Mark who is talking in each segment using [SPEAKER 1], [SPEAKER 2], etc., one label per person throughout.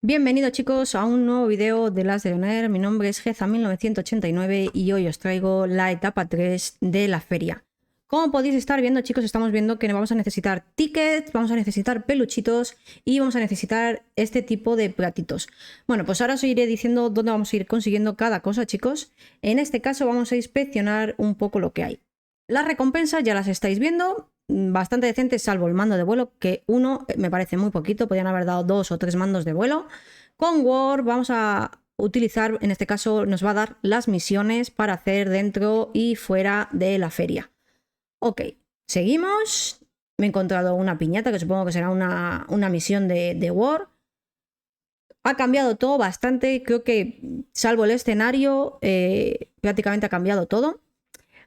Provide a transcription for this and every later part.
[SPEAKER 1] Bienvenidos chicos a un nuevo video de Las de Leoner. Mi nombre es Geza1989 y hoy os traigo la etapa 3 de la feria. Como podéis estar viendo chicos, estamos viendo que vamos a necesitar tickets, vamos a necesitar peluchitos y vamos a necesitar este tipo de platitos. Bueno, pues ahora os iré diciendo dónde vamos a ir consiguiendo cada cosa chicos. En este caso vamos a inspeccionar un poco lo que hay. Las recompensas ya las estáis viendo. Bastante decentes, salvo el mando de vuelo, que uno me parece muy poquito, podrían haber dado 2 o 3 mandos de vuelo. Con Word vamos a utilizar, en este caso nos va a dar las misiones para hacer dentro y fuera de la feria. Ok, seguimos. Me he encontrado una piñata que supongo que será una misión de Word. Ha cambiado todo bastante, creo que salvo el escenario, prácticamente ha cambiado todo.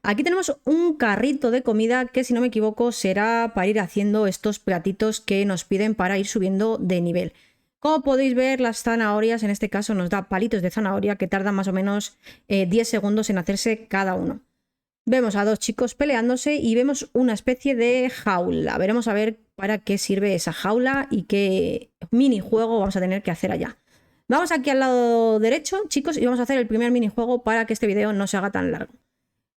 [SPEAKER 1] Aquí tenemos un carrito de comida que, si no me equivoco, será para ir haciendo estos platitos que nos piden para ir subiendo de nivel. Como podéis ver, las zanahorias, en este caso, nos da palitos de zanahoria que tardan más o menos 10 segundos en hacerse cada uno. Vemos a dos chicos peleándose y vemos una especie de jaula. Veremos a ver para qué sirve esa jaula y qué minijuego vamos a tener que hacer allá. Vamos aquí al lado derecho, chicos, y vamos a hacer el primer minijuego para que este video no se haga tan largo.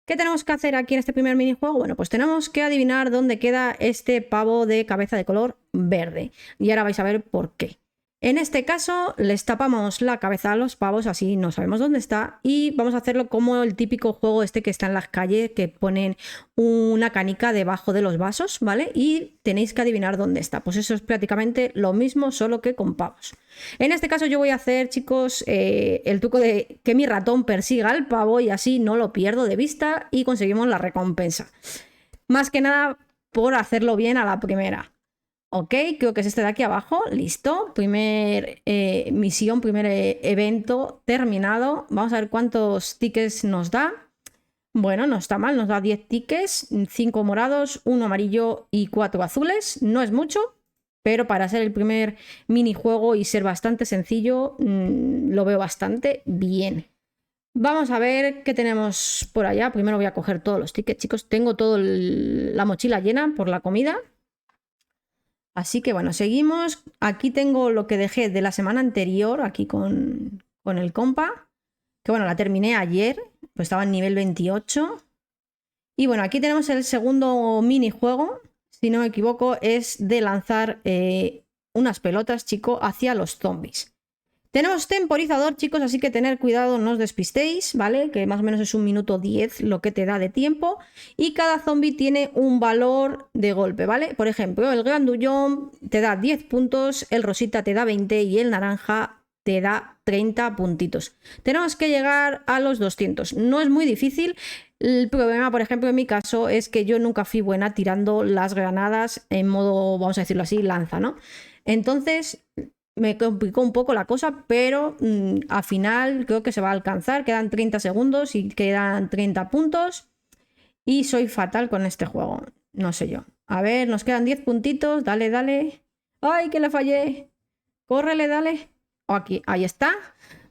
[SPEAKER 1] ¿Qué tenemos que hacer aquí en este primer minijuego? Bueno, pues tenemos que adivinar dónde queda este pavo de cabeza de color verde. Y ahora vais a ver por qué. En este caso les tapamos la cabeza a los pavos, así no sabemos dónde está. Y vamos a hacerlo como el típico juego este que está en las calles, que ponen una canica debajo de los vasos, ¿vale? Y tenéis que adivinar dónde está. Pues eso es prácticamente lo mismo, solo que con pavos. En este caso yo voy a hacer, chicos, el truco de que mi ratón persiga al pavo y así no lo pierdo de vista y conseguimos la recompensa. Más que nada por hacerlo bien a la primera. Ok, creo que es este de aquí abajo. Listo. Primer misión, primer evento terminado. Vamos a ver cuántos tickets nos da. Bueno, no está mal. Nos da 10 tickets, 5 morados, 1 amarillo y 4 azules. No es mucho, pero para ser el primer minijuego y ser bastante sencillo, lo veo bastante bien. Vamos a ver qué tenemos por allá. Primero voy a coger todos los tickets, chicos. Tengo toda la mochila llena por la comida. Así que bueno, seguimos. Aquí tengo lo que dejé de la semana anterior, aquí con el compa. Que bueno, la terminé ayer, pues estaba en nivel 28. Y bueno, aquí tenemos el segundo minijuego, si no me equivoco, es de lanzar unas pelotas, chico, hacia los zombies. Tenemos temporizador, chicos, así que tener cuidado, no os despistéis, ¿vale? Que más o menos es 1 minuto 10 lo que te da de tiempo. Y cada zombie tiene un valor de golpe, ¿vale? Por ejemplo, el grandullón te da 10 puntos, el rosita te da 20 y el naranja te da 30 puntitos. Tenemos que llegar a los 200. No es muy difícil. El problema, por ejemplo, en mi caso, es que yo nunca fui buena tirando las granadas en modo, vamos a decirlo así, lanza, ¿no? Entonces me complicó un poco la cosa, pero al final creo que se va a alcanzar. Quedan 30 segundos y quedan 30 puntos. Y soy fatal con este juego. No sé yo. A ver, nos quedan 10 puntitos. Dale, dale. ¡Ay, que le fallé! Córrele, dale. Aquí, ahí está.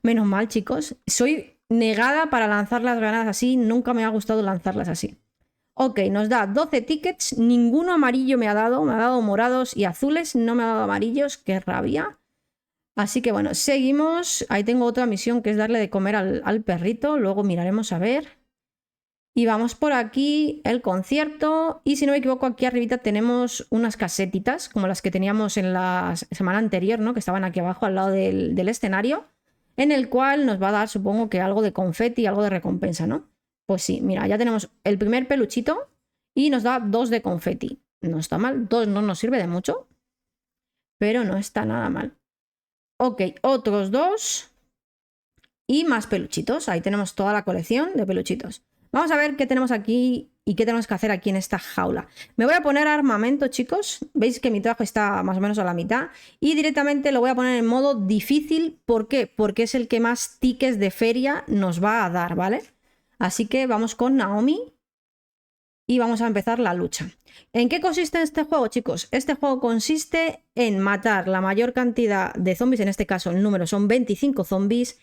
[SPEAKER 1] Menos mal, chicos. Soy negada para lanzar las granadas así. Nunca me ha gustado lanzarlas así. Ok, nos da 12 tickets. Ninguno amarillo me ha dado. Me ha dado morados y azules. No me ha dado amarillos. ¡Qué rabia! Así que bueno, seguimos. Ahí tengo otra misión que es darle de comer al perrito. Luego miraremos a ver. Y vamos por aquí, el concierto. Y si no me equivoco, aquí arribita tenemos unas casetitas, como las que teníamos en la semana anterior, ¿no? Que estaban aquí abajo al lado del escenario. En el cual nos va a dar, supongo que algo de confeti, algo de recompensa, ¿no? Pues sí, mira, ya tenemos el primer peluchito. Y nos da 2 de confeti. No está mal, 2 no nos sirve de mucho. Pero no está nada mal. Ok, otros 2 y más peluchitos. Ahí tenemos toda la colección de peluchitos. Vamos a ver qué tenemos aquí y qué tenemos que hacer aquí en esta jaula. Me voy a poner armamento, chicos. Veis que mi traje está más o menos a la mitad. Y directamente lo voy a poner en modo difícil. ¿Por qué? Porque es el que más tickets de feria nos va a dar, ¿vale? Así que vamos con Naomi. Y vamos a empezar la lucha. ¿En qué consiste este juego, chicos? Este juego consiste en matar la mayor cantidad de zombies, en este caso el número son 25 zombies,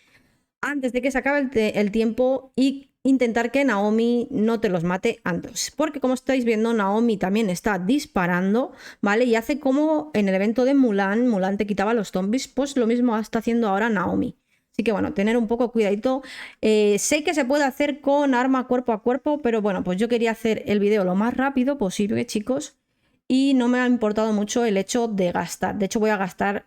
[SPEAKER 1] antes de que se acabe el tiempo y intentar que Naomi no te los mate antes. Porque como estáis viendo, Naomi también está disparando, ¿vale? Y hace como en el evento de Mulan, Mulan te quitaba los zombies, pues lo mismo está haciendo ahora Naomi. Así que bueno, tener un poco cuidadito. Sé que se puede hacer con arma cuerpo a cuerpo, pero bueno, pues yo quería hacer el vídeo lo más rápido posible, chicos. Y no me ha importado mucho el hecho de gastar. De hecho, voy a gastar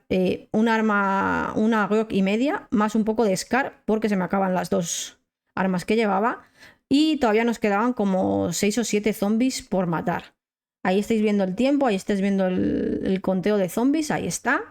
[SPEAKER 1] un arma, una Glock y media, más un poco de Scar, porque se me acaban las dos armas que llevaba. Y todavía nos quedaban como 6 o 7 zombies por matar. Ahí estáis viendo el tiempo, ahí estáis viendo el conteo de zombies, ahí está.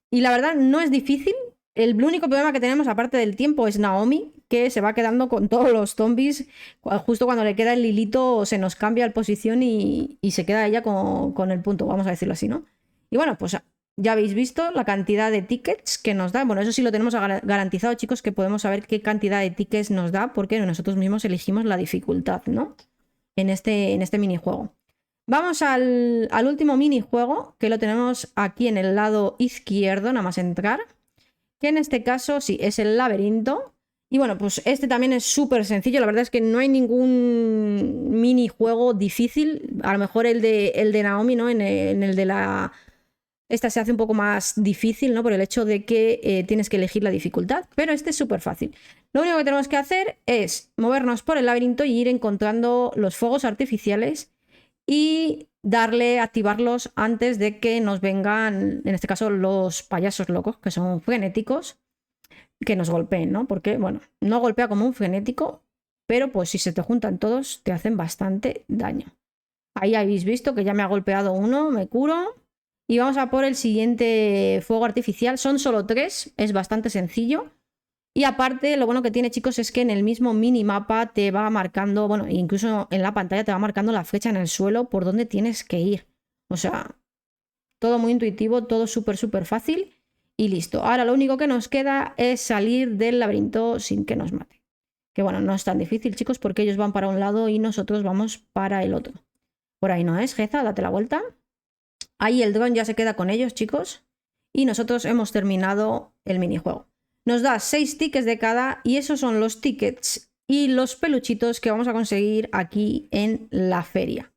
[SPEAKER 1] Y la verdad, no es difícil. El único problema que tenemos, aparte del tiempo, es Naomi, que se va quedando con todos los zombies. Justo cuando le queda el hilito, se nos cambia la posición y se queda ella con el punto, vamos a decirlo así, ¿no? Y bueno, pues ya habéis visto la cantidad de tickets que nos da. Bueno, eso sí lo tenemos garantizado, chicos, que podemos saber qué cantidad de tickets nos da porque nosotros mismos elegimos la dificultad, ¿no? En este minijuego. Vamos al último minijuego, que lo tenemos aquí en el lado izquierdo, nada más entrar. Que en este caso sí, es el laberinto. Y bueno, pues este también es súper sencillo. La verdad es que no hay ningún minijuego difícil. A lo mejor el de Naomi, ¿no? En el de la... Esta se hace un poco más difícil, ¿no? Por el hecho de que tienes que elegir la dificultad. Pero este es súper fácil. Lo único que tenemos que hacer es movernos por el laberinto y ir encontrando los fuegos artificiales y darle, activarlos antes de que nos vengan, en este caso, los payasos locos, que son frenéticos, que nos golpeen, ¿no? Porque, bueno, no golpea como un frenético, pero pues si se te juntan todos, te hacen bastante daño. Ahí habéis visto que ya me ha golpeado uno, me curo. Y vamos a por el siguiente fuego artificial. Son solo 3, es bastante sencillo. Y aparte, lo bueno que tiene, chicos, es que en el mismo minimapa te va marcando, bueno, incluso en la pantalla te va marcando la flecha en el suelo por donde tienes que ir. O sea, todo muy intuitivo, todo súper, súper fácil y listo. Ahora lo único que nos queda es salir del laberinto sin que nos mate. Que bueno, no es tan difícil, chicos, porque ellos van para un lado y nosotros vamos para el otro. Por ahí no es, Geza, date la vuelta. Ahí el dron ya se queda con ellos, chicos. Y nosotros hemos terminado el minijuego. Nos da 6 tickets de cada y esos son los tickets y los peluchitos que vamos a conseguir aquí en la feria.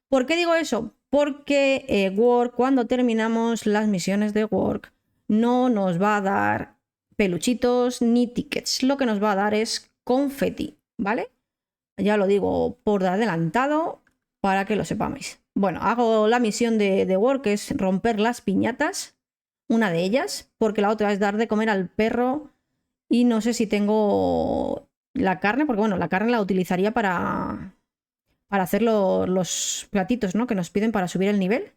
[SPEAKER 1] ¿Por qué digo eso? Porque Work, cuando terminamos las misiones de Work, no nos va a dar peluchitos ni tickets. Lo que nos va a dar es confeti, ¿vale? Ya lo digo por adelantado para que lo sepáis. Bueno, hago la misión de Work, que es romper las piñatas. Una de ellas, porque la otra es dar de comer al perro y no sé si tengo la carne, porque bueno, la carne la utilizaría para hacer los platitos, ¿no? Que nos piden para subir el nivel.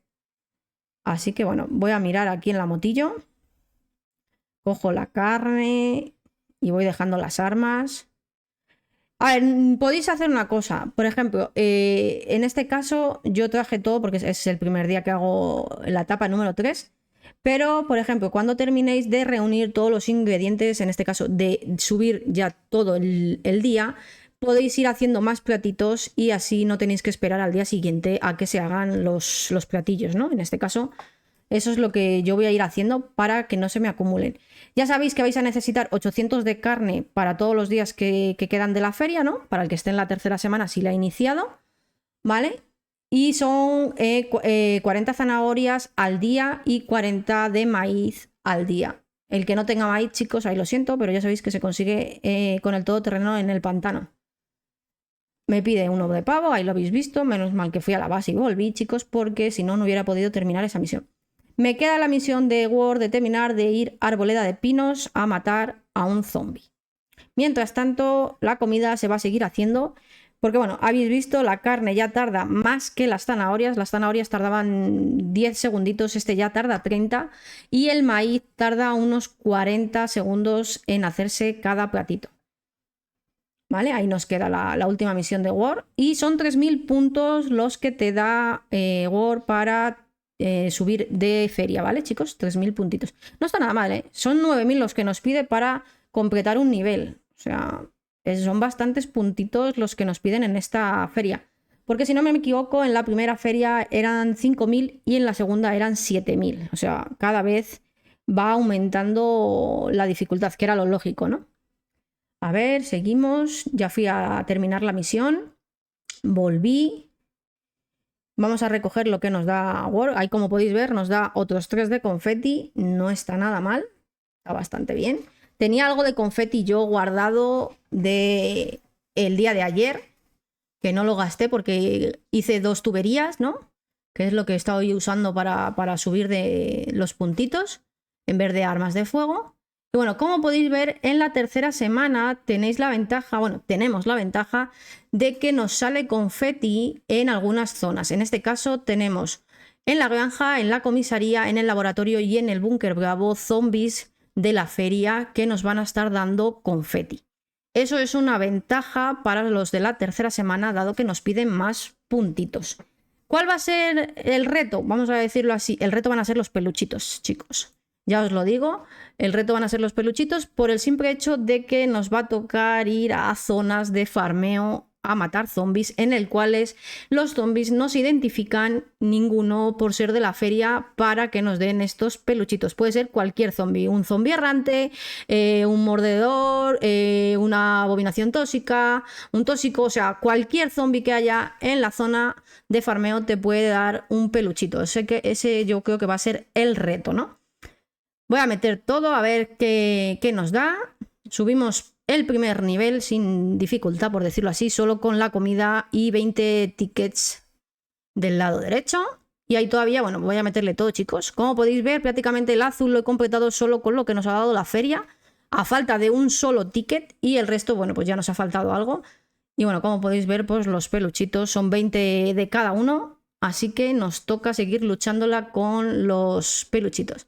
[SPEAKER 1] Así que bueno, voy a mirar aquí en la motillo. Cojo la carne y voy dejando las armas. A ver, podéis hacer una cosa. Por ejemplo, en este caso yo traje todo porque es el primer día que hago la etapa número 3. Pero, por ejemplo, cuando terminéis de reunir todos los ingredientes, en este caso de subir ya todo el día, podéis ir haciendo más platitos y así no tenéis que esperar al día siguiente a que se hagan los platillos, ¿no? En este caso, eso es lo que yo voy a ir haciendo para que no se me acumulen. Ya sabéis que vais a necesitar 800 de carne para todos los días que quedan de la feria, ¿no? Para el que esté en la tercera semana si la ha iniciado, ¿vale? Y son 40 zanahorias al día y 40 de maíz al día. El que no tenga maíz, chicos, ahí lo siento, pero ya sabéis que se consigue con el todoterreno en el pantano. Me pide uno de pavo, ahí lo habéis visto. Menos mal que fui a la base y volví, chicos, porque si no, no hubiera podido terminar esa misión. Me queda la misión de Word de terminar de ir a Arboleda de Pinos a matar a un zombie. Mientras tanto, la comida se va a seguir haciendo. Porque bueno, habéis visto, la carne ya tarda más que las zanahorias. Las zanahorias tardaban 10 segunditos, este ya tarda 30. Y el maíz tarda unos 40 segundos en hacerse cada platito. ¿Vale? Ahí nos queda la última misión de Word. Y son 3000 puntos los que te da Word para subir de feria, ¿vale, chicos? 3000 puntitos. No está nada mal, ¿eh? Son 9000 los que nos pide para completar un nivel. O sea... son bastantes puntitos los que nos piden en esta feria. Porque si no me equivoco, en la primera feria eran 5000 y en la segunda eran 7000. O sea, cada vez va aumentando la dificultad, que era lo lógico, ¿no? A ver, seguimos. Ya fui a terminar la misión. Volví. Vamos a recoger lo que nos da Work. Ahí, como podéis ver, nos da otros 3 de confeti. No está nada mal. Está bastante bien. Tenía algo de confeti yo guardado de el día de ayer, que no lo gasté porque hice 2 tuberías, ¿no? Que es lo que estoy usando para subir de los puntitos en vez de armas de fuego. Y bueno, como podéis ver, en la tercera semana tenéis la ventaja, bueno, tenemos la ventaja de que nos sale confeti en algunas zonas. En este caso tenemos en la granja, en la comisaría, en el laboratorio y en el búnker Bravo zombies de la feria que nos van a estar dando confeti. Eso es una ventaja para los de la tercera semana, dado que nos piden más puntitos. ¿Cuál va a ser el reto? Vamos a decirlo así. El reto van a ser los peluchitos, chicos. Ya os lo digo, el reto van a ser los peluchitos por el simple hecho de que nos va a tocar ir a zonas de farmeo a matar zombies, en el cuales los zombies no se identifican ninguno por ser de la feria para que nos den estos peluchitos. Puede ser cualquier zombie, un zombie errante, un mordedor, una abominación tóxica, un tóxico, o sea, cualquier zombie que haya en la zona de farmeo te puede dar un peluchito. Ese yo creo que va a ser el reto, ¿no? Voy a meter todo a ver qué nos da. Subimos el primer nivel sin dificultad, por decirlo así, solo con la comida y 20 tickets del lado derecho. Y ahí todavía, bueno, voy a meterle todo, chicos. Como podéis ver, prácticamente el azul lo he completado solo con lo que nos ha dado la feria, a falta de un solo ticket, y el resto, bueno, pues ya nos ha faltado algo. Y bueno, como podéis ver, pues los peluchitos son 20 de cada uno, así que nos toca seguir luchándola con los peluchitos.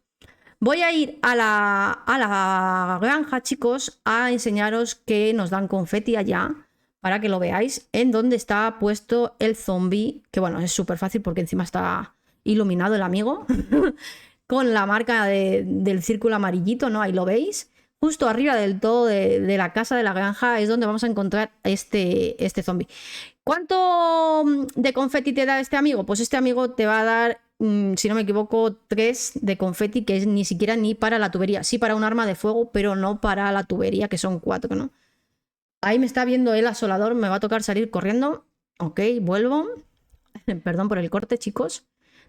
[SPEAKER 1] Voy a ir a la granja, chicos, a enseñaros que nos dan confeti allá, para que lo veáis, en donde está puesto el zombie, que bueno, es súper fácil porque encima está iluminado el amigo, con la marca del círculo amarillito, ¿no? Ahí lo veis. Justo arriba del todo de la casa de la granja es donde vamos a encontrar este zombie. ¿Cuánto de confeti te da este amigo? Pues este amigo te va a dar, si no me equivoco, 3 de confeti, que es ni siquiera ni para la tubería. Sí para un arma de fuego, pero no para la tubería, que son 4, ¿no? Ahí me está viendo el asolador, me va a tocar salir corriendo. Ok, vuelvo. Perdón por el corte, chicos.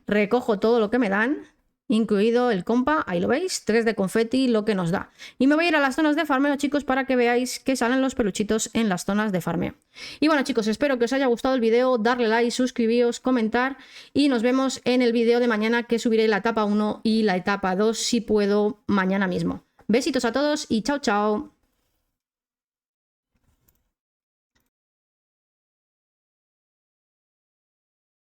[SPEAKER 1] Recojo todo lo que me dan, incluido el compa, ahí lo veis, 3 de confeti, lo que nos da. Y me voy a ir a las zonas de farmeo, chicos, para que veáis que salen los peluchitos en las zonas de farmeo. Y bueno, chicos, espero que os haya gustado el vídeo, darle like, suscribíos, comentar, y nos vemos en el vídeo de mañana, que subiré la etapa 1 y la etapa 2, si puedo, mañana mismo. Besitos a todos y chao, chao.